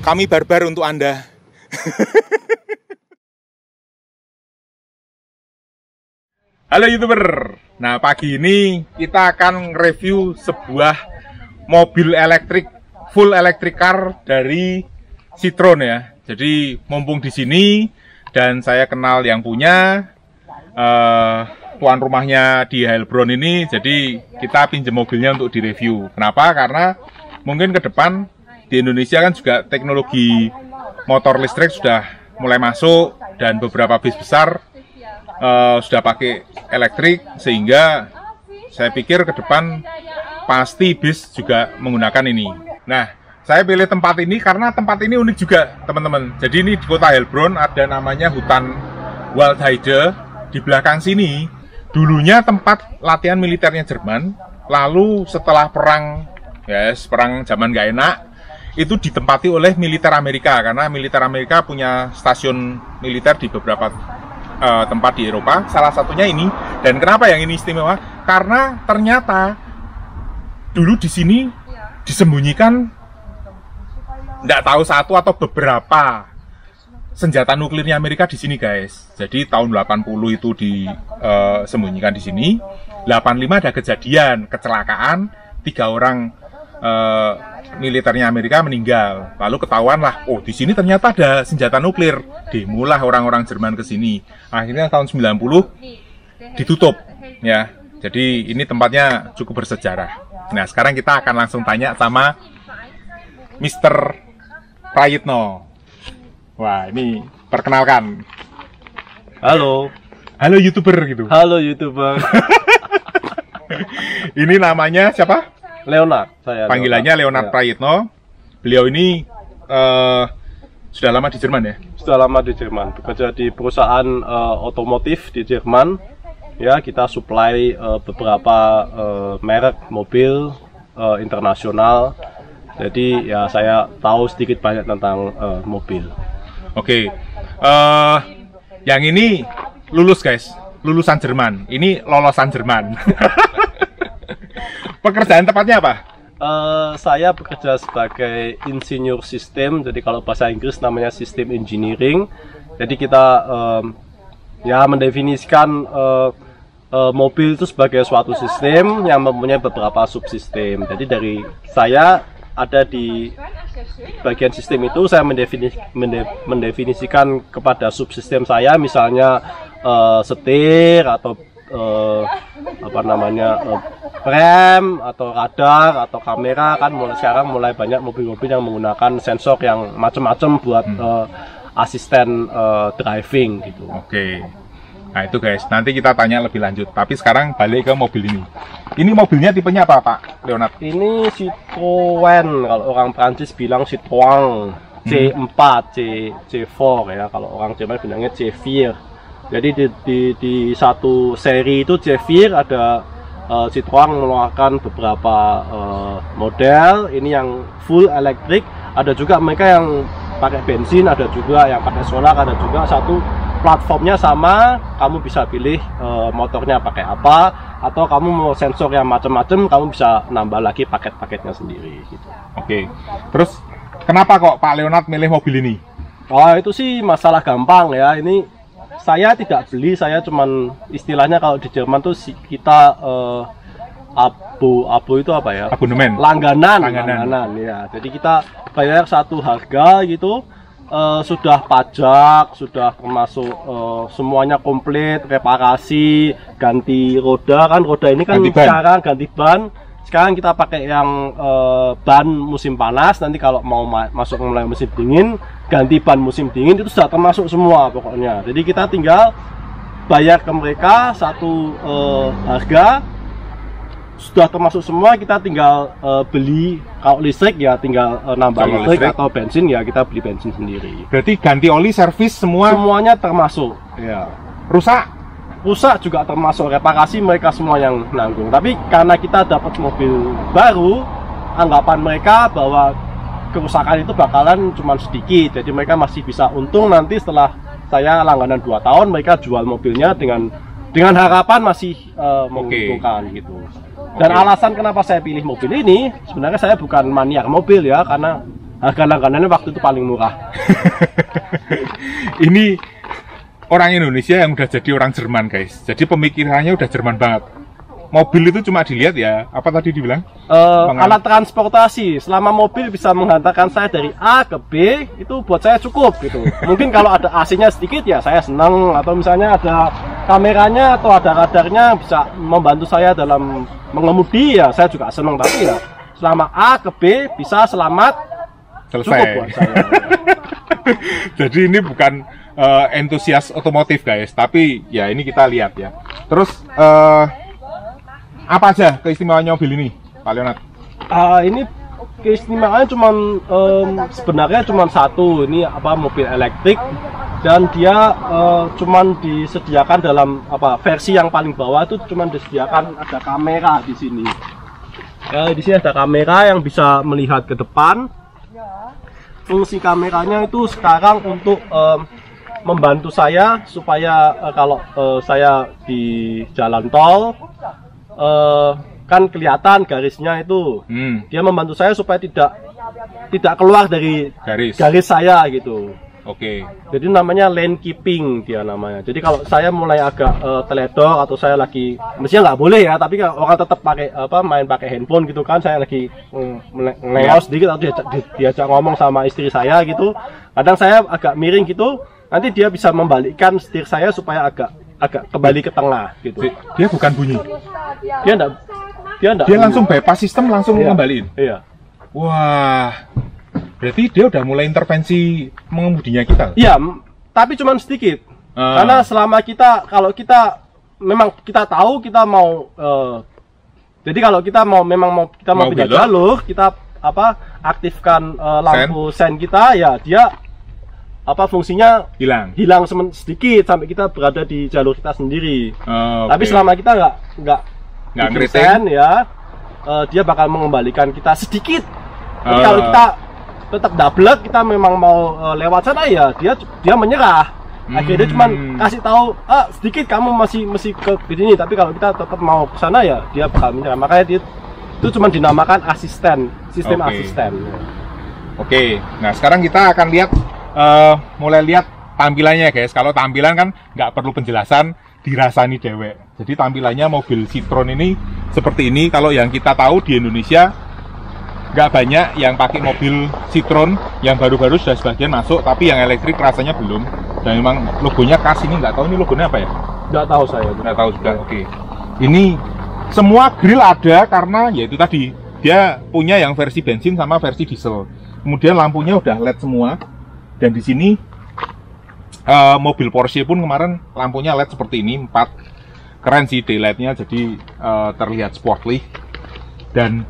Kami barbar untuk Anda. Halo YouTuber. Nah, pagi ini kita akan review sebuah mobil elektrik, full electric car dari Citroen ya. Jadi mumpung di sini dan saya kenal yang punya, tuan rumahnya di Heilbronn ini, jadi kita pinjam mobilnya untuk direview. Kenapa? Karena mungkin ke depan di Indonesia kan juga teknologi motor listrik sudah mulai masuk dan beberapa bis besar sudah pakai elektrik, sehingga saya pikir ke depan pasti bis juga menggunakan ini. Nah, saya pilih tempat ini karena tempat ini unik juga teman-teman. Jadi ini di kota Heilbronn ada namanya hutan Waldheide. Di belakang sini dulunya tempat latihan militernya Jerman. Lalu setelah perang, perang zaman gak enak, itu ditempati oleh militer Amerika, karena militer Amerika punya stasiun militer di beberapa tempat di Eropa. Salah satunya ini. Dan kenapa yang ini istimewa? Karena ternyata dulu di sini disembunyikan, nggak tahu satu atau beberapa senjata nuklirnya Amerika di sini, guys. Jadi tahun 80 itu disembunyikan di sini. 85 ada kejadian kecelakaan, 3 orang militernya Amerika meninggal. Lalu ketahuan lah, oh di sini ternyata ada senjata nuklir. Demulah orang-orang Jerman ke sini. Akhirnya tahun 90 ditutup ya. Jadi ini tempatnya cukup bersejarah. Nah, sekarang kita akan langsung tanya sama Mr. Prayitno. Wah, ini perkenalkan. Halo. Halo YouTuber gitu. Halo YouTuber. Ini namanya siapa? Leonard. Saya panggilannya Leonard Prayitno. Beliau ini sudah lama di Jerman ya? Sudah lama di Jerman. Bekerja di perusahaan otomotif di Jerman. Ya, kita supply beberapa merek mobil internasional. Jadi ya saya tahu sedikit banyak tentang mobil. Oke, yang ini lulus guys, lulusan Jerman. Ini lolosan Jerman. Pekerjaan tepatnya apa? Saya bekerja sebagai insinyur sistem. Jadi kalau bahasa Inggris namanya sistem engineering. Jadi kita ya mendefinisikan mobil itu sebagai suatu sistem yang mempunyai beberapa subsistem. Jadi dari saya ada di bagian sistem itu, saya mendefinisikan kepada subsistem saya, misalnya setir atau rem atau radar atau kamera. Kan sekarang mulai banyak mobil-mobil yang menggunakan sensor yang macam-macam buat asisten driving gitu. Oke. Nah itu guys, nanti kita tanya lebih lanjut. Tapi sekarang balik ke mobil ini. Ini mobilnya tipenya apa Pak Leonard? Ini Citroen, kalau orang Prancis bilang Citroen C4, C4 ya. Kalau orang Jerman bilangnya C4. Jadi di satu seri itu C4 ada Citroen mengeluarkan beberapa model. Ini yang full elektrik. Ada juga mereka yang pakai bensin, ada juga yang pakai solar, ada juga satu platformnya sama. Kamu bisa pilih motornya pakai apa, atau kamu mau sensor yang macam-macam, kamu bisa nambah lagi paket-paketnya sendiri gitu. Oke. Terus kenapa kok Pak Leonard milih mobil ini? Oh, itu sih masalah gampang ya. Ini saya tidak beli, saya cuman istilahnya kalau di Jerman tuh kita abu itu apa ya? Abonemen. Langganan ya. Jadi kita bayar satu harga gitu. Sudah pajak, sudah termasuk semuanya komplit, reparasi, ganti roda. Kan roda ini kan sekarang ganti ban. Sekarang kita pakai yang ban musim panas. Nanti kalau mau masuk mulai musim dingin, ganti ban musim dingin, itu sudah termasuk semua pokoknya. Jadi kita tinggal bayar ke mereka satu harga, sudah termasuk semua. Kita tinggal beli. Kalau listrik ya tinggal nambah listrik, atau bensin ya kita beli bensin sendiri. Berarti ganti oli, servis, semuanya termasuk ya. Rusak juga termasuk, reparasi mereka semua yang nanggung. Tapi karena kita dapat mobil baru, anggapan mereka bahwa kerusakan itu bakalan cuma sedikit. Jadi mereka masih bisa untung nanti setelah saya langganan 2 tahun, mereka jual mobilnya dengan harapan masih menguntungkan gitu. Dan alasan kenapa saya pilih mobil ini, sebenarnya saya bukan maniak mobil ya, karena harga langganannya waktu itu paling murah. Ini orang Indonesia yang udah jadi orang Jerman guys, jadi pemikirannya udah Jerman banget. Mobil itu cuma dilihat ya, apa tadi dibilang? Alat transportasi. Selama mobil bisa menghantarkan saya dari A ke B, itu buat saya cukup gitu. Mungkin kalau ada AC-nya sedikit ya saya senang, atau misalnya ada kameranya atau ada radarnya bisa membantu saya dalam mengemudi ya saya juga senang. Tapi ya selama A ke B bisa selamat, selesai. Cukup buat saya. Jadi ini bukan entusias otomotif guys, tapi ya ini kita lihat ya. Terus apa aja keistimewaannya mobil ini, Pak Leonard? Ini keistimewaannya sebenarnya cuma satu, ini mobil elektrik, dan dia cuman disediakan dalam versi yang paling bawah itu cuman disediakan ada kamera di sini. Di sini ada kamera yang bisa melihat ke depan. Fungsi kameranya itu sekarang untuk membantu saya supaya kalau saya di jalan tol kan kelihatan garisnya itu. Dia membantu saya supaya tidak keluar dari garis saya gitu. Oke. Jadi namanya lane keeping dia namanya. Jadi kalau saya mulai agak teledor atau saya lagi, mestinya nggak boleh ya, tapi kalau orang tetap pakai main pakai handphone gitu kan, saya lagi ngelengos sedikit atau diajak ngomong sama istri saya gitu. Kadang saya agak miring gitu, nanti dia bisa membalikkan setir saya supaya agak kembali ke tengah gitu. Dia bukan bunyi. Dia langsung bypass sistem langsung ngembaliin. Iya. Wah. Berarti dia udah mulai intervensi mengemudinya kita. Iya, tapi cuma sedikit. Karena selama kalau kita memang kita tahu kita mau jadi kalau kita mau pindah jalur, kita aktifkan lampu sen kita ya, dia fungsinya hilang sedikit sampai kita berada di jalur kita sendiri. Tapi selama kita nggak sen ya, dia bakal mengembalikan kita sedikit. Tapi kalau kita tetap double, kita memang mau lewat sana ya, dia menyerah. Akhirnya dia cuma kasih tahu sedikit kamu masih ke sini, tapi kalau kita tetap mau ke sana ya dia bakal menyerah. Makanya dia itu cuma dinamakan sistem asisten. Oke. Nah sekarang kita akan lihat mulai lihat tampilannya guys. Kalau tampilan kan nggak perlu penjelasan, dirasani dewek. Jadi tampilannya mobil Citroen ini seperti ini. Kalau yang kita tahu di Indonesia nggak banyak yang pakai mobil Citroen, yang baru-baru sudah sebagian masuk, tapi yang elektrik rasanya belum. Dan memang logonya khas ini, nggak tahu ini logonya apa ya? Nggak tahu saya. Nggak tahu juga. Oke. Ini semua grill ada karena ya itu tadi dia punya yang versi bensin sama versi diesel. Kemudian lampunya udah LED semua. Dan di sini mobil Porsche pun kemarin lampunya LED seperti ini, 4. Keren sih daylightnya, jadi terlihat sportly. Dan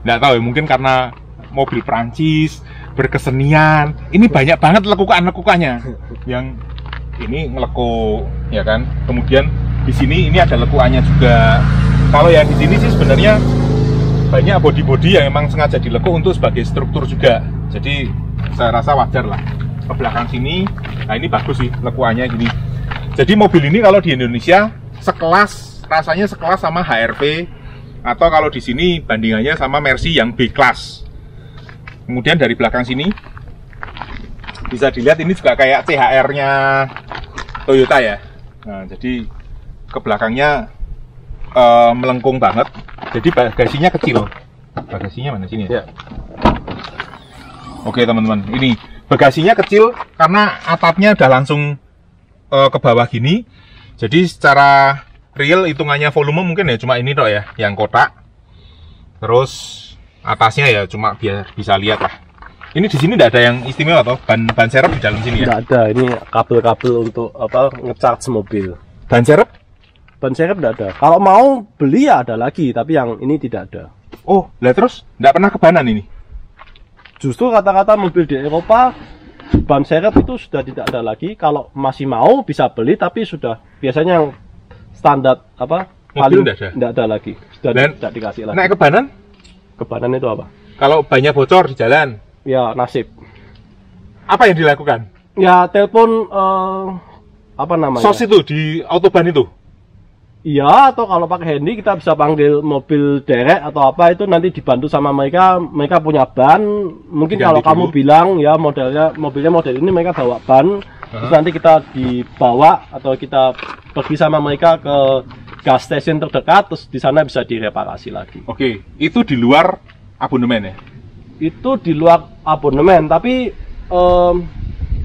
nggak tahu ya, mungkin karena mobil Prancis berkesenian, ini banyak banget lekukan-lekukannya. Yang ini ngelekuk, ya kan. Kemudian di sini ini ada lekukannya juga. Kalau yang di sini sih sebenarnya banyak body-body yang memang sengaja dilekuk untuk sebagai struktur juga. Jadi saya rasa wajar lah. Ke belakang sini, nah ini bagus sih lekukannya gini. Jadi mobil ini kalau di Indonesia rasanya sekelas sama HR-V, atau kalau di sini bandingannya sama Mercy yang B-Class. Kemudian dari belakang sini bisa dilihat ini juga kayak CHR-nya Toyota ya. Nah, jadi ke belakangnya melengkung banget. Jadi bagasinya kecil. Bagasinya mana sini ya? Oke teman-teman, ini bagasinya kecil karena atapnya udah langsung ke bawah gini. Jadi secara real hitungannya volume mungkin ya cuma ini toh ya, yang kotak. Terus atasnya ya cuma biar bisa lihat lah. Ini di sini tidak ada yang istimewa toh, ban serep di dalam sini ya? Tidak ada, ini kabel-kabel untuk nge-charge mobil. Ban serep? Ban serep tidak ada. Kalau mau beli ya ada lagi, tapi yang ini tidak ada. Oh, lah terus tidak pernah kebanan ini? Justru kata-kata mobil di Eropa ban serep itu sudah tidak ada lagi. Kalau masih mau bisa beli, tapi sudah biasanya yang standar mobil tidak ada lagi. Sudah tidak dikasih lagi. Naik kebanan? Kebanan itu apa? Kalau banyak bocor di jalan? Ya nasib. Apa yang dilakukan? Ya telepon apa namanya? SOS itu di autoban itu? Iya, atau kalau pakai handy kita bisa panggil mobil derek atau apa, itu nanti dibantu sama mereka. Mereka punya ban. Mungkin Diganti kalau kamu dulu. bilang ya mobilnya model ini, mereka bawa ban. Terus nanti kita dibawa atau kita pergi sama mereka ke gas station terdekat, terus di sana bisa direparasi lagi. Oke, itu di luar abonemen ya? Itu di luar abonemen, tapi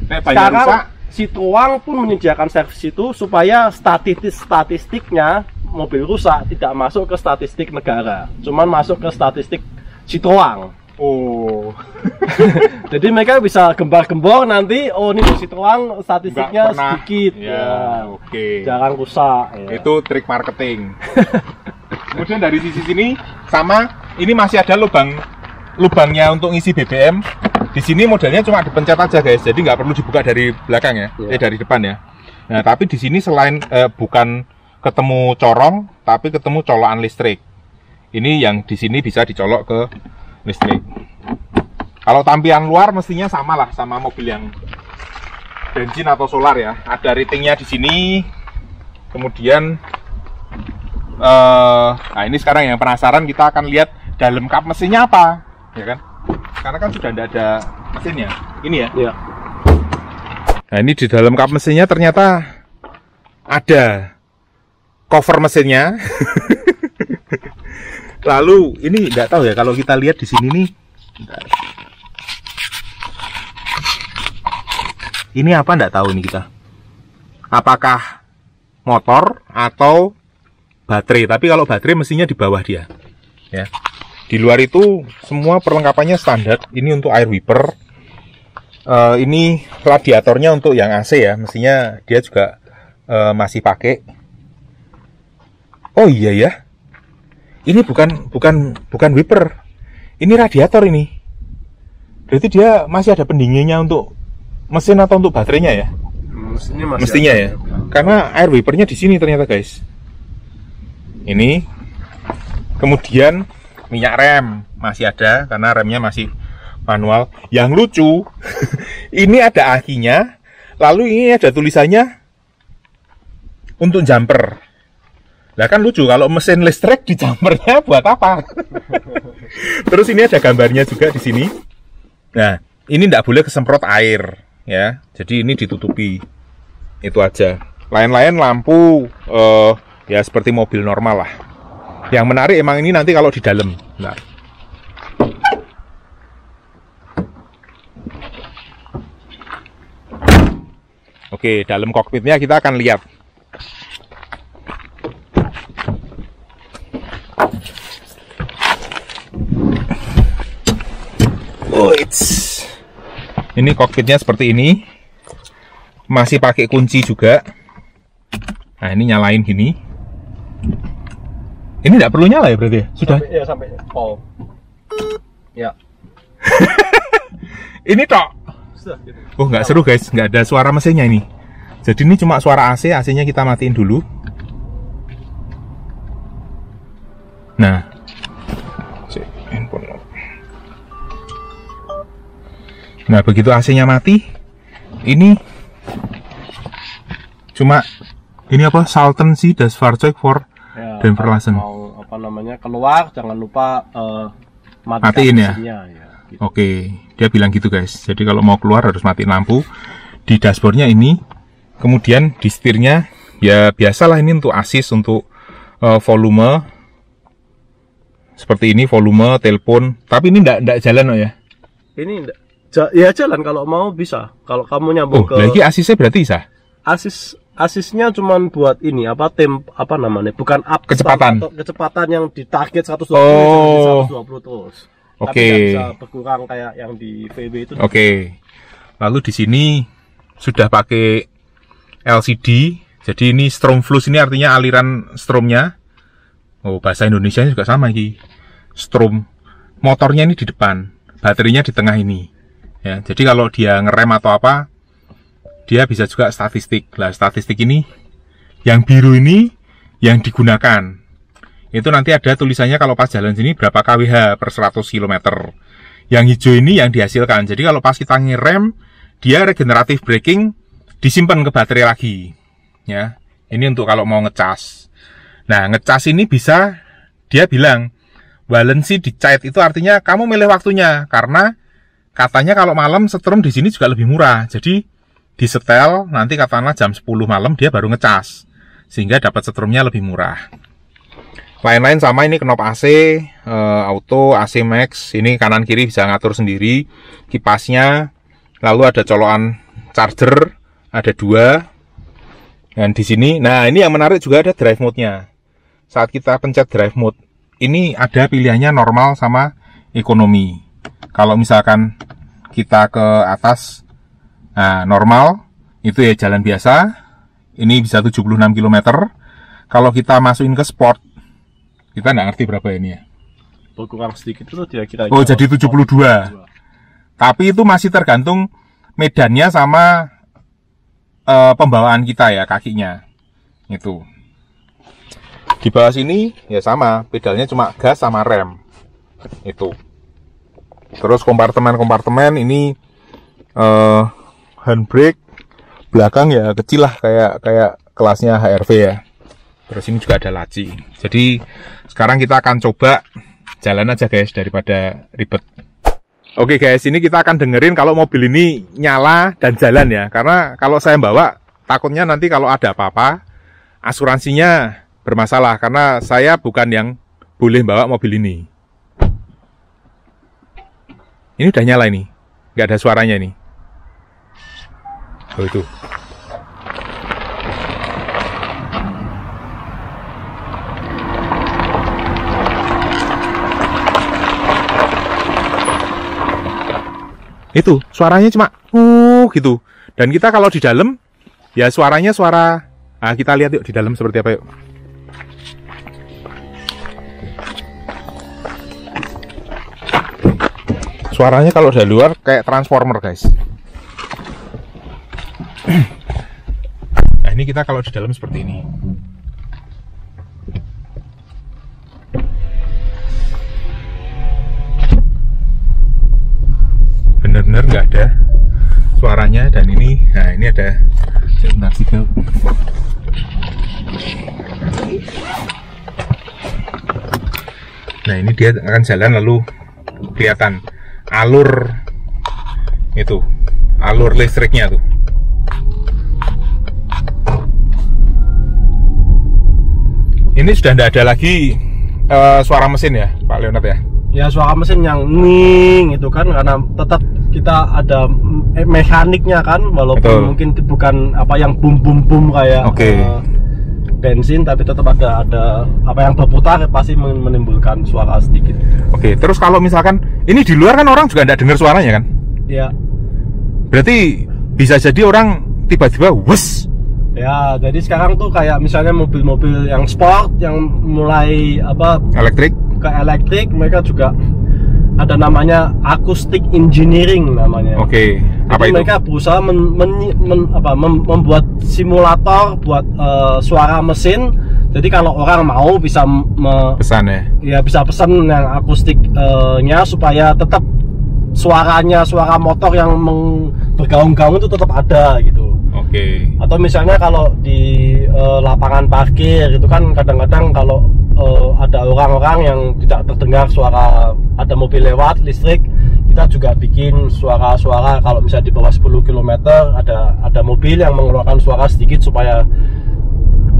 Nek banyak sekarang rusak, Citroen pun menyediakan servis itu supaya statistiknya mobil rusak tidak masuk ke statistik negara, cuman masuk ke statistik Citroen. oh, Jadi mereka bisa gembar-gembor nanti, oh ini Citroen statistiknya Nggak pernah. sedikit, Ya, oke. jarang rusak. Ya. Itu trik marketing. Kemudian dari sisi sini sama, ini masih ada lubangnya untuk ngisi BBM. Di sini modelnya cuma dipencet aja guys, jadi nggak perlu dibuka dari belakang ya, dari depan ya. Nah tapi di sini selain bukan ketemu corong, tapi ketemu colokan listrik. Ini yang di sini bisa dicolok ke listrik. Kalau tampilan luar mestinya sama lah sama mobil yang bensin atau solar ya. Ada ratingnya di sini. Kemudian, nah ini sekarang yang penasaran, kita akan lihat dalam kap mesinnya apa, ya kan? Karena kan sudah tidak ada mesinnya. Ini ya. Ya. Nah ini di dalam kap mesinnya ternyata ada cover mesinnya. Lalu ini nggak tahu ya, kalau kita lihat di sini nih. Bentar. Ini apa nggak tahu nih kita. Apakah motor atau baterai? Tapi kalau baterai mesinnya di bawah dia. Ya. Di luar itu semua perlengkapannya standar. Ini untuk air wiper. Ini radiatornya untuk yang AC ya. Mestinya dia juga masih pakai. Oh iya ya. Ini bukan wiper. Ini radiator ini. Berarti dia masih ada pendinginnya untuk mesin atau untuk baterainya ya? Mestinya ya. Karena air wipernya di sini ternyata guys. Ini. Kemudian minyak rem masih ada karena remnya masih manual. Yang lucu, ini ada akinya, lalu ini ada tulisannya untuk jumper. Lah kan lucu kalau mesin listrik di jumpernya buat apa? Terus ini ada gambarnya juga di sini. Nah, ini tidak boleh kesemprot air ya. Jadi ini ditutupi. Itu aja. Lain-lain lampu ya seperti mobil normal lah. Yang menarik emang ini nanti kalau di dalam. Nah. Oke, dalam kokpitnya kita akan lihat. Ini kokpitnya seperti ini. Masih pakai kunci juga. Nah, ini nyalain gini. Ini tidak perlu nyala ya berarti ya? Sudah? Sampai pol. Ya. Ini tok. Oh, nggak seru guys, nggak ada suara mesinnya ini. Jadi ini cuma suara AC, AC-nya kita matiin dulu. Nah. Nah, begitu AC-nya mati, ini cuma ini apa? Saltency das Fahrzeug for dan verlassen. Mau apa namanya keluar, jangan lupa matiin ya. Gitu. Oke, dia bilang gitu guys. Jadi kalau mau keluar harus matiin lampu. Di dashboardnya ini, kemudian di setirnya ya biasalah ini untuk assist untuk volume. Seperti ini volume, telepon. Tapi ini enggak jalan oh ya. Ini enggak. Ya jalan kalau mau bisa. Kalau kamu nyambung ke lagi assistnya berarti bisa. Asisnya cuman buat ini apa namanya? Bukan up kecepatan. Atau kecepatan yang ditarget 120 120 terus. Oke. Tapi nggak bisa berkurang kayak yang di VW itu. Oke. Lalu di sini sudah pakai LCD. Jadi ini strom flux, ini artinya aliran stromnya. Oh, bahasa Indonesia juga sama ini. Strom. Motornya ini di depan, baterainya di tengah ini. Ya, jadi kalau dia ngerem atau apa, dia bisa juga statistik. Lah, statistik ini yang biru ini yang digunakan. Itu nanti ada tulisannya kalau pas jalan sini berapa kWh per 100 km. Yang hijau ini yang dihasilkan. Jadi kalau pas kita ngerem, dia regenerative braking disimpan ke baterai lagi. Ya, ini untuk kalau mau ngecas. Nah, ngecas ini bisa, dia bilang valency dicait itu artinya kamu milih waktunya, karena katanya kalau malam setrum di sini juga lebih murah. Jadi disetel nanti katakanlah jam 10 malam dia baru ngecas, sehingga dapat setrumnya lebih murah. Lain-lain sama, ini knop AC, auto, AC max, ini kanan kiri bisa ngatur sendiri, kipasnya, lalu ada colokan charger, ada 2, dan di sini, nah ini yang menarik juga ada drive mode-nya. Saat kita pencet drive mode, ini ada pilihannya normal sama ekonomi. Kalau misalkan kita ke atas, nah normal, itu ya jalan biasa, ini bisa 76 km. Kalau kita masukin ke sport, kita nggak ngerti berapa ini ya. Berkurang sedikit itu kira-kira. Oh, jadi 72. Tapi itu masih tergantung medannya sama pembawaan kita ya, kakinya. Itu. Di bawah sini ya sama, pedalnya cuma gas sama rem. Itu. Terus kompartemen-kompartemen ini handbrake belakang ya kecil lah, kayak kelasnya HRV ya. Terus ini juga ada laci. Jadi sekarang kita akan coba jalan aja guys, daripada ribet. Oke guys, ini kita akan dengerin kalau mobil ini nyala dan jalan ya. Karena kalau saya bawa, takutnya nanti kalau ada apa-apa, asuransinya bermasalah. Karena saya bukan yang boleh bawa mobil ini. Ini udah nyala ini, nggak ada suaranya ini. Oh itu. Itu suaranya cuma gitu. Dan kita kalau di dalam ya suaranya suara. Nah, kita lihat yuk di dalam seperti apa yuk. Suaranya kalau dari luar kayak transformer guys. Nah, ini kita kalau di dalam seperti ini. Bener-bener nggak ada suaranya. Dan ini, nah ini ada sebentar sih. Nah ini dia akan jalan lalu kelihatan alur itu, alur listriknya tuh. Ini sudah tidak ada lagi suara mesin ya Pak Leonard ya? Ya suara mesin yang ning itu kan, karena tetap kita ada mekaniknya kan, walaupun betul, mungkin bukan apa yang bum bum bum kayak bensin, tapi tetap ada apa yang berputar pasti menimbulkan suara sedikit. Oke, terus kalau misalkan ini di luar kan orang juga tidak dengar suaranya kan? Ya. Berarti bisa jadi orang tiba-tiba wes. Ya, jadi sekarang tuh kayak misalnya mobil-mobil yang sport yang mulai apa elektrik ke elektrik, mereka juga ada namanya acoustic engineering namanya. Oke. Apa itu? Mereka berusaha membuat simulator buat suara mesin. Jadi kalau orang mau bisa pesan ya? Ya bisa pesan yang akustiknya supaya tetap suaranya, suara motor yang bergaung-gaung itu tetap ada gitu. Oke. Atau misalnya kalau di lapangan parkir itu kan kadang-kadang kalau ada orang-orang yang tidak terdengar suara ada mobil lewat listrik, kita juga bikin suara-suara kalau misalnya di bawah 10 km ada mobil yang mengeluarkan suara sedikit supaya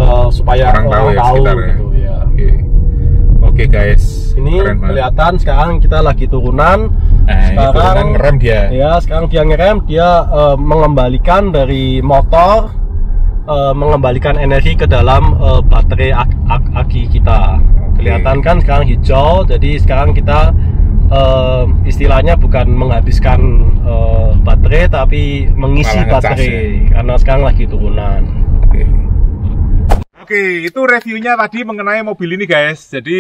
orang tahu gitu ya. Oke guys, ini kelihatan sekarang kita lagi turunan. Sekarang ngerem dia. Ya, sekarang dia ngerem, dia mengembalikan dari motor, mengembalikan energi ke dalam baterai aki kita. Kelihatan kan sekarang hijau, jadi sekarang kita istilahnya bukan menghabiskan baterai tapi mengisi baterai ya? Karena sekarang lagi turunan. Oke, itu reviewnya tadi mengenai mobil ini guys. Jadi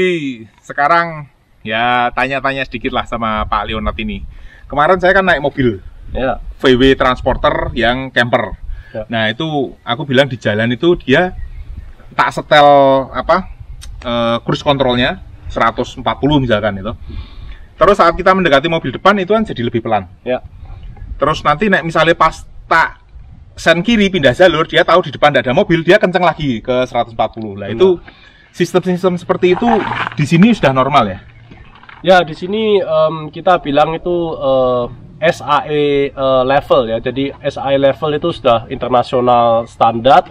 sekarang ya tanya-tanya sedikit lah sama Pak Leonard ini. Kemarin saya kan naik mobil ya, VW Transporter yang camper ya. Nah itu aku bilang di jalan itu dia tak setel cruise controlnya 140 misalkan itu. Terus saat kita mendekati mobil depan itu kan jadi lebih pelan ya. Terus nanti misalnya pas tak sen kiri pindah jalur, dia tahu di depan tidak ada mobil, dia kenceng lagi ke 140. Lah itu sistem-sistem seperti itu di sini sudah normal ya? Ya, di sini kita bilang itu SAE level ya. Jadi SAE level itu sudah internasional standar.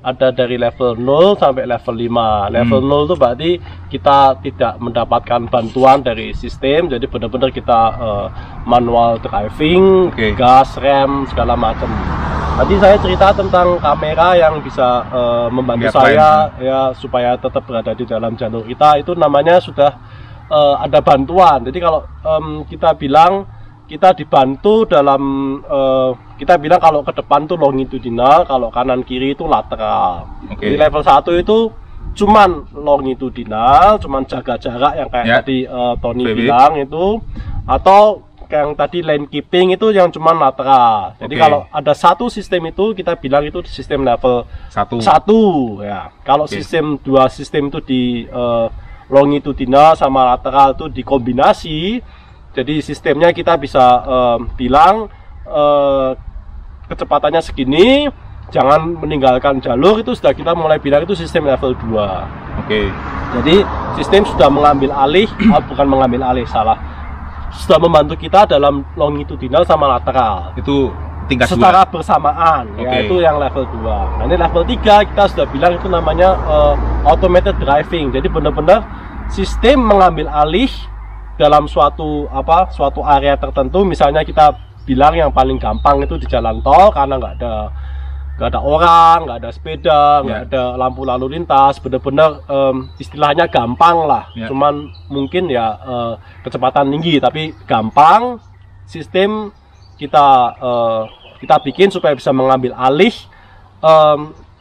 Ada dari level 0 sampai level 5. Level 0 itu berarti kita tidak mendapatkan bantuan dari sistem. Jadi benar-benar kita manual driving, gas, rem, segala macam. Tadi saya cerita tentang kamera yang bisa membantu saya ya supaya tetap berada di dalam jalur kita. Itu namanya sudah ada bantuan. Jadi kalau kita bilang kita dibantu dalam kita bilang kalau ke depan tuh longitudinal, kalau kanan kiri itu lateral. Di level 1 itu cuman longitudinal, cuman jaga jarak yang kayak tadi Tony bilang itu, atau yang tadi lane keeping itu yang cuman lateral. Jadi kalau ada satu sistem itu kita bilang itu sistem level 1 ya. Kalau sistem dua sistem itu di longitudinal sama lateral itu dikombinasi. Jadi sistemnya kita bisa bilang kecepatannya segini, jangan meninggalkan jalur, itu sudah kita mulai bilang itu sistem level 2. Jadi sistem sudah mengambil alih, bukan mengambil alih, salah. Sudah membantu kita dalam longitudinal sama lateral. Itu tingkat secara bersamaan, ya itu yang level 2. Nah, ini level 3 kita sudah bilang itu namanya automated driving. Jadi benar-benar sistem mengambil alih dalam suatu area tertentu. Misalnya kita bilang yang paling gampang itu di jalan tol, karena nggak ada orang, nggak ada sepeda, nggak ada lampu lalu lintas, benar-benar istilahnya gampang lah. Cuman mungkin ya kecepatan tinggi tapi gampang. Sistem kita bikin supaya bisa mengambil alih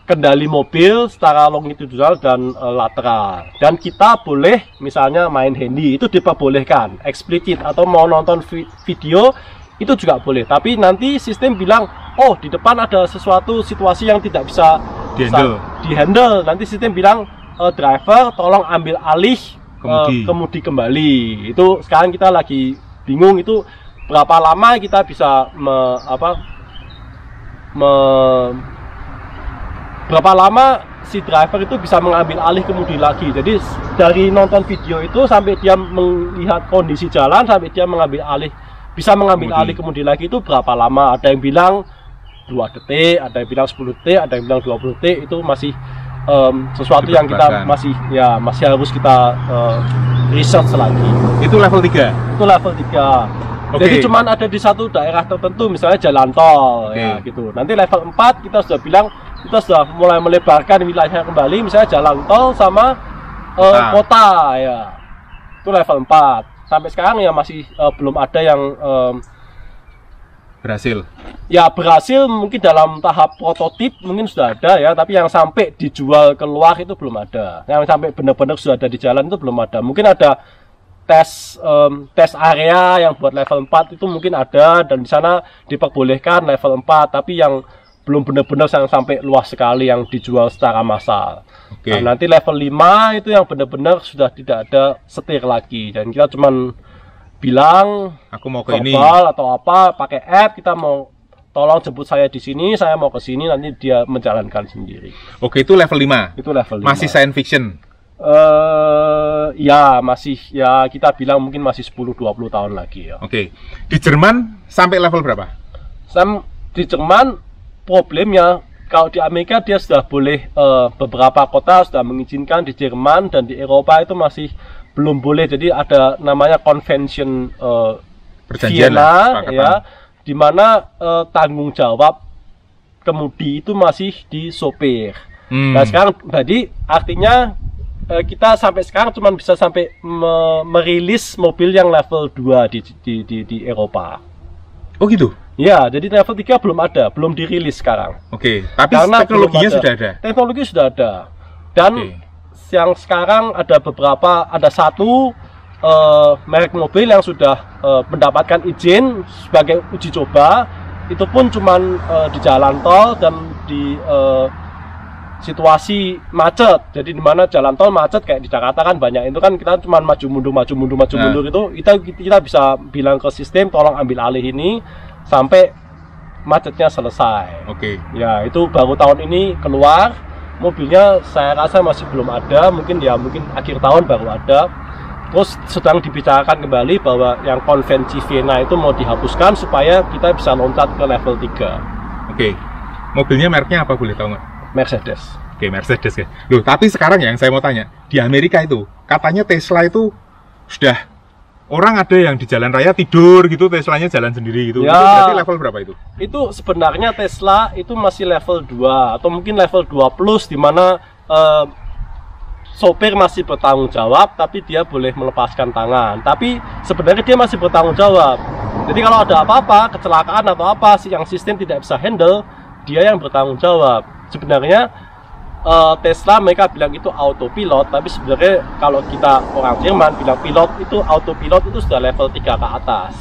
kendali mobil secara longitudinal dan lateral. Dan kita boleh misalnya main handy, itu diperbolehkan eksplisit, atau mau nonton video itu juga boleh. Tapi nanti sistem bilang, oh di depan ada sesuatu situasi yang tidak bisa dihandle. Nanti sistem bilang, driver tolong ambil alih kemudi kembali. Itu sekarang kita lagi bingung itu berapa lama kita bisa berapa lama si driver itu bisa mengambil alih kemudi lagi. Jadi dari nonton video itu sampai dia melihat kondisi jalan, sampai dia bisa mengambil alih kemudi lagi itu berapa lama. Ada yang bilang 2 detik, ada yang bilang 10 detik, ada yang bilang 20 detik. Itu masih sesuatu yang kita masih harus kita research lagi. Itu level 3? Itu level 3. Jadi cuman ada di satu daerah tertentu, misalnya jalan tol ya gitu. Nanti level 4 kita sudah bilang kita sudah mulai melebarkan wilayahnya kembali, misalnya jalan tol sama kota ya. Itu level 4. Sampai sekarang ya masih belum ada yang berhasil. Ya berhasil mungkin dalam tahap prototip mungkin sudah ada ya, tapi yang sampai dijual keluar itu belum ada. Yang sampai benar-benar sudah ada di jalan itu belum ada. Mungkin ada tes area yang buat level 4 itu mungkin ada, dan di sana diperbolehkan level 4, tapi yang belum benar-benar yang sampai luas sekali yang dijual secara massal. Nah, nanti level 5 itu yang benar-benar sudah tidak ada setir lagi, dan kita cuman bilang aku mau ke ini atau apa, pakai app, kita mau tolong jemput saya di sini, saya mau ke sini, nanti dia menjalankan sendiri. Itu level 5. Itu level 5. Masih science fiction. Ya masih, ya kita bilang mungkin masih 10-20 tahun lagi ya. Di Jerman sampai level berapa? Di Jerman problemnya, kalau di Amerika dia sudah boleh, beberapa kota sudah mengizinkan, di Jerman dan di Eropa itu masih belum boleh. Jadi ada namanya convention Vienna ya, di mana tanggung jawab kemudi itu masih di sopir. Nah sekarang jadi artinya kita sampai sekarang cuma bisa sampai merilis mobil yang level 2 di Eropa. Oh gitu? Ya, jadi level 3 belum ada, belum dirilis sekarang. Tapi karena teknologinya sudah ada? Teknologi sudah ada. Dan yang sekarang ada beberapa, ada satu merek mobil yang sudah mendapatkan izin sebagai uji coba. Itu pun cuman di jalan tol dan di situasi macet. Jadi di mana jalan tol macet kayak di Jakarta kan banyak, itu kan kita cuma maju mundur itu kita bisa bilang ke sistem tolong ambil alih ini sampai macetnya selesai. Ya, itu baru tahun ini keluar. mobilnya saya rasa masih belum ada, mungkin akhir tahun baru ada. Terus sedang dibicarakan kembali bahwa yang konvensi Vienna itu mau dihapuskan supaya kita bisa loncat ke level 3. Oke. Mobilnya mereknya apa boleh tahu nggak? Mercedes. Oke, Mercedes ya. Loh, tapi sekarang yang saya mau tanya, di Amerika itu katanya Tesla itu sudah orang ada yang di jalan raya tidur gitu, Teslanya jalan sendiri gitu. Ya, itu berarti level berapa itu? Itu sebenarnya Tesla itu masih level 2 atau mungkin level 2 plus, di mana sopir masih bertanggung jawab, tapi dia boleh melepaskan tangan. Tapi sebenarnya dia masih bertanggung jawab. Jadi kalau ada apa-apa, kecelakaan atau apa, yang sistem tidak bisa handle, dia yang bertanggung jawab. Sebenarnya Tesla mereka bilang itu autopilot, tapi sebenarnya kalau kita orang Jerman bilang pilot itu autopilot itu sudah level 3 ke atas.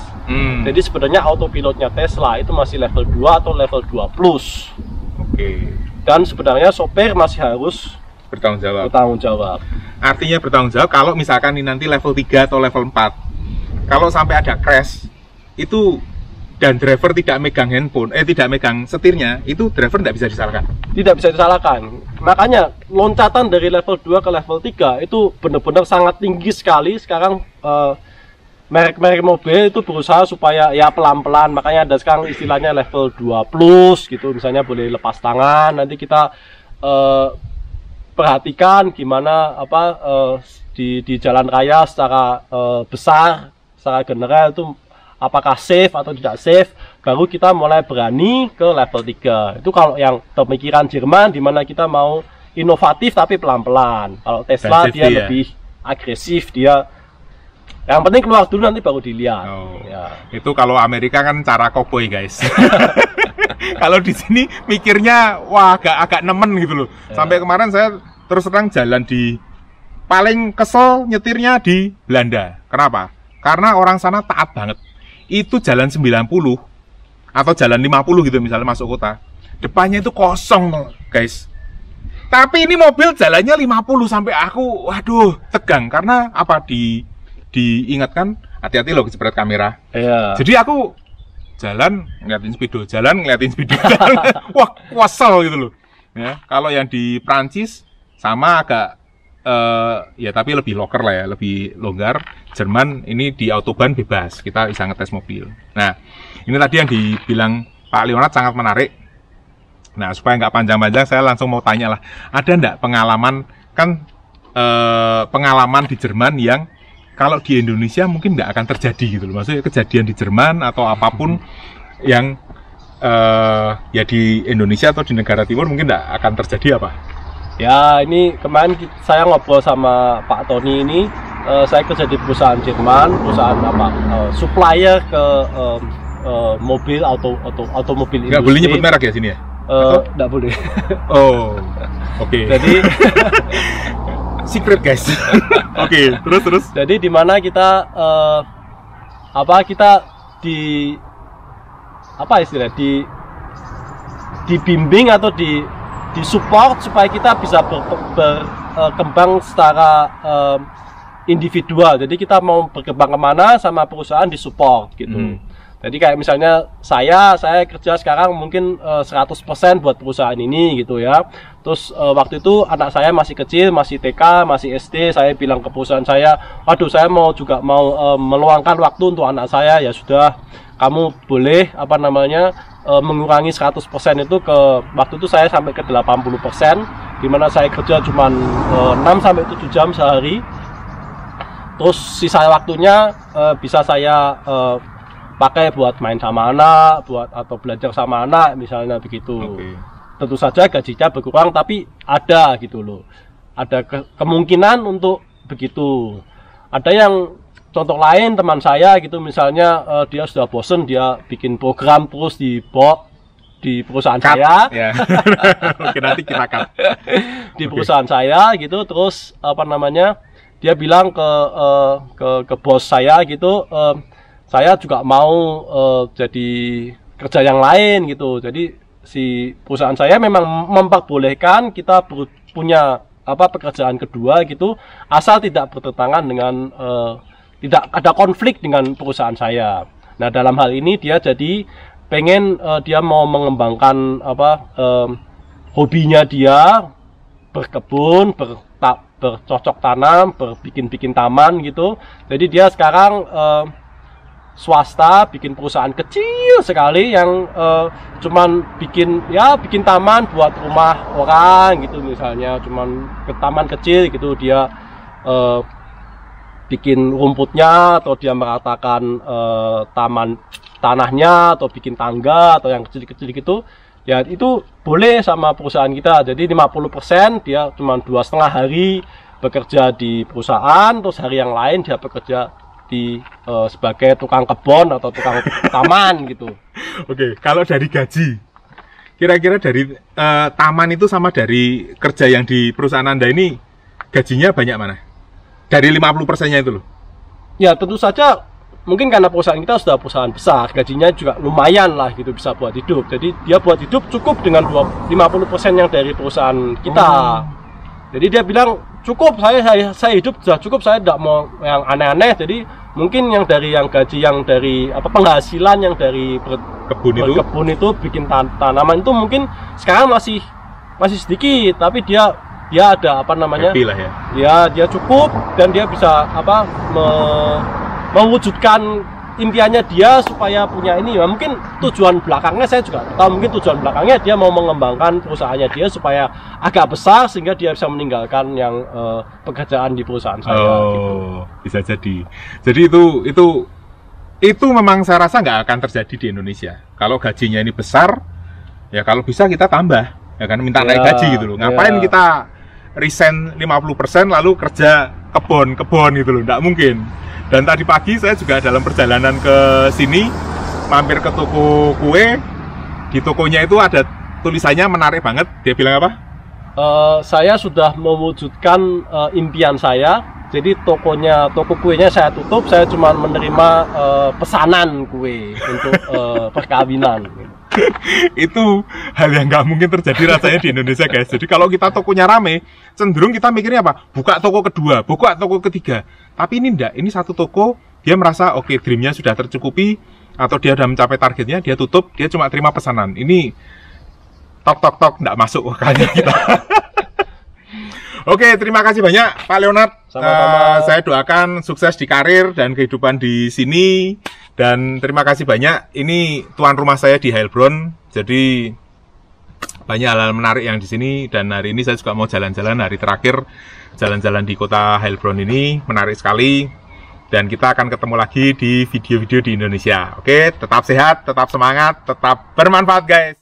Jadi sebenarnya autopilotnya Tesla itu masih level 2 atau level 2 plus. Oke. Dan sebenarnya sopir masih harus bertanggung jawab. Artinya bertanggung jawab kalau misalkan ini nanti level 3 atau level 4. Kalau sampai ada crash itu dan driver tidak megang handphone, tidak megang setirnya, itu driver tidak bisa disalahkan. Tidak bisa disalahkan. Makanya loncatan dari level 2 ke level 3 itu benar-benar sangat tinggi sekali. Sekarang merek-merek mobil itu berusaha supaya ya pelan-pelan. Makanya ada sekarang istilahnya level 2 plus gitu, misalnya boleh lepas tangan. Nanti kita perhatikan gimana di jalan raya secara besar, secara general itu apakah safe atau tidak safe, baru kita mulai berani ke level 3. Itu kalau yang pemikiran Jerman, di mana kita mau inovatif tapi pelan-pelan. Kalau Tesla dia lebih agresif, dia yang penting keluar dulu nanti baru dilihat. Ya. Itu kalau Amerika kan cara cowboy guys. Kalau di sini mikirnya wah agak nemen gitu loh. Ya. Sampai kemarin saya terus terang jalan di paling kesel nyetirnya di Belanda. Kenapa? Karena orang sana taat banget. Itu jalan 90 atau jalan 50 gitu misalnya masuk kota. Depannya itu kosong guys. Tapi ini mobil jalannya 50 sampai aku waduh tegang karena apa diingatkan hati-hati loh kejepret kamera. Iya. Jadi aku jalan ngeliatin speedo, wah kesel gitu loh. Ya, kalau yang di Prancis sama agak ya tapi lebih locker lah ya, lebih longgar. Jerman ini di autobahn bebas, kita bisa ngetes mobil. Nah, ini tadi yang dibilang Pak Leonard sangat menarik. Nah, supaya nggak panjang-panjang, saya langsung mau tanya lah, ada nggak pengalaman pengalaman di Jerman yang kalau di Indonesia mungkin nggak akan terjadi gitu loh. Maksudnya kejadian di Jerman atau apapun yang ya di Indonesia atau di negara timur mungkin nggak akan terjadi apa? Ya, ini kemarin saya ngobrol sama Pak Tony ini. Saya kerja di perusahaan Jerman, perusahaan supplier ke mobil automobil industri. Nggak boleh nyebut merek ya sini ya? Nggak boleh. Oh, oke. Jadi secret guys. Oke, terus. Jadi di mana kita kita dibimbing atau di support supaya kita bisa berkembang secara individual. Jadi kita mau berkembang kemana sama perusahaan di support gitu. Jadi kayak misalnya saya kerja sekarang mungkin 100% buat perusahaan ini gitu ya. Terus waktu itu anak saya masih kecil, masih TK, masih SD. Saya bilang ke perusahaan saya, aduh saya mau meluangkan waktu untuk anak saya. Ya sudah, kamu boleh mengurangi 100% itu ke waktu itu saya sampai ke 80%, dimana saya kerja cuma 6-7 jam sehari. Terus sisa waktunya bisa saya pakai buat main sama anak, atau belajar sama anak misalnya begitu. Okay. Tentu saja gajinya berkurang tapi ada gitu loh. Ada kemungkinan untuk begitu. Ada yang contoh lain teman saya gitu misalnya dia sudah bosen, dia bikin program terus di perusahaan saya. Yeah. Oke, nanti kita cut. Di perusahaan saya gitu, terus dia bilang ke bos saya gitu, saya juga mau jadi kerja yang lain gitu. Jadi si perusahaan saya memang memperbolehkan kita punya pekerjaan kedua gitu, asal tidak bertentangan dengan tidak ada konflik dengan perusahaan saya. Nah, dalam hal ini dia jadi pengen dia mau mengembangkan hobinya dia berkebun, bercocok tanam, bikin taman gitu. Jadi dia sekarang swasta bikin perusahaan kecil sekali yang cuman bikin taman buat rumah orang gitu, misalnya cuman ke taman kecil gitu, dia bikin rumputnya atau dia meratakan tanahnya atau bikin tangga atau yang kecil-kecil gitu. Ya itu boleh sama perusahaan kita. Jadi 50% dia cuma 2,5 hari bekerja di perusahaan, terus hari yang lain dia bekerja di sebagai tukang kebun atau tukang taman gitu. Oke, kalau dari gaji, kira-kira dari taman itu sama dari kerja yang di perusahaan Anda ini, gajinya banyak mana? Dari 50%-nya itu loh. Ya tentu saja, mungkin karena perusahaan kita sudah perusahaan besar, gajinya juga lumayan lah gitu, bisa buat hidup. Jadi dia buat hidup cukup dengan 50% yang dari perusahaan kita. Jadi dia bilang cukup, saya hidup sudah cukup, saya tidak mau yang aneh-aneh. Jadi mungkin yang gaji yang dari penghasilan yang dari berkebun itu bikin tanaman itu mungkin sekarang masih sedikit, tapi dia ada happy lah ya. Ya dia cukup dan dia bisa mewujudkan impiannya dia supaya punya ini. Ya, mungkin tujuan belakangnya saya juga tahu, mungkin tujuan belakangnya dia mau mengembangkan perusahaannya dia supaya agak besar sehingga dia bisa meninggalkan yang pekerjaan di perusahaan saya. Gitu. Bisa jadi. Jadi itu memang saya rasa nggak akan terjadi di Indonesia. Kalau gajinya ini besar, ya kalau bisa kita tambah, ya kan, minta naik gaji gitu loh. Ngapain kita resign 50% lalu kerja kebun gitu loh, nggak mungkin. Dan tadi pagi saya juga dalam perjalanan ke sini mampir ke toko kue. Di tokonya itu ada tulisannya menarik banget. Dia bilang apa? Saya sudah mewujudkan impian saya. Jadi toko kuenya saya tutup. Saya cuma menerima pesanan kue untuk perkawinan. Itu hal yang nggak mungkin terjadi rasanya di Indonesia, guys. Jadi kalau kita tokonya rame, cenderung kita mikirnya apa? Buka toko kedua, buka toko ketiga. Tapi ini enggak, ini satu toko, dia merasa oke, dreamnya sudah tercukupi atau dia sudah mencapai targetnya, dia tutup, dia cuma terima pesanan. Ini tok enggak masuk wakanya kita. Oke, terima kasih banyak Pak Leonard. Saya doakan sukses di karir dan kehidupan di sini. Dan terima kasih banyak. Ini tuan rumah saya di Heilbronn. Jadi banyak hal-hal menarik yang di sini. Dan hari ini saya juga mau jalan-jalan, hari terakhir jalan-jalan di kota Heilbronn ini. Menarik sekali. Dan kita akan ketemu lagi di video-video di Indonesia. Oke, tetap sehat, tetap semangat, tetap bermanfaat, guys.